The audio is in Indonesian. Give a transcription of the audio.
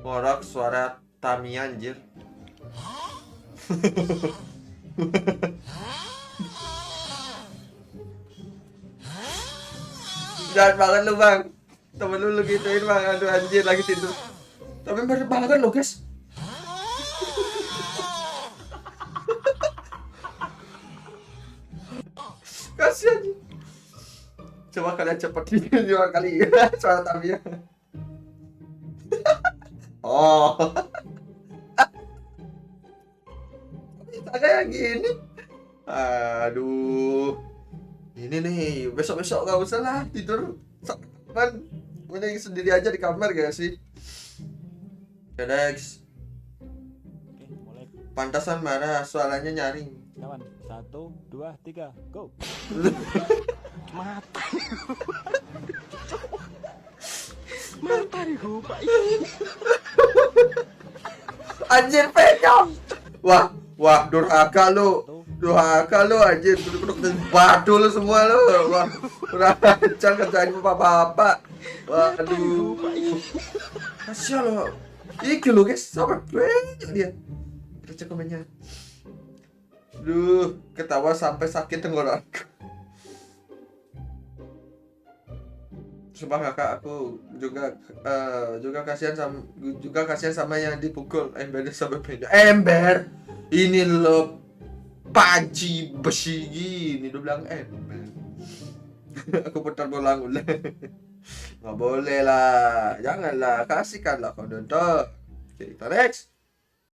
Ngorok suara Tamiya anjir. Jahat banget lu bang. Temen lu gituin bang. Aduh anjir lagi tidur. Tapi bener banget lo guys. Kasian. Coba kalian cepetin dua kali suara Tamiya. Oh. Ada yang gini. Aduh. Ini nih, besok-besok gak usah lah tidur kan. Mending sendiri aja di kamar gak sih? Ya next. Oke, mulai. Pantasan marah, suaranya nyaring. Kawan, 1, 2, 3, go. Mata. Mata nih gue, Pak. Anjir penyok. Wah, durhaka lu. Durhaka lu anjir, duduk-duduk batu lu semua lu. Wah, kurang ajar kerjain bapak-bapak. Waduh. Kasihan lo. Iki lo guys, sampai banyak dia. Kita cek komennya. Duh, ketawa sampai sakit tenggorokan. Sumpah kakak, aku juga kasihan sama yang dipukul ember sampai beda. Ember. Ini lo panci besi gini, dia bilang ember. Aku putar bola-bola. Nggak boleh lah, janganlah, kasihkanlah kau nonton. Oke, kita next.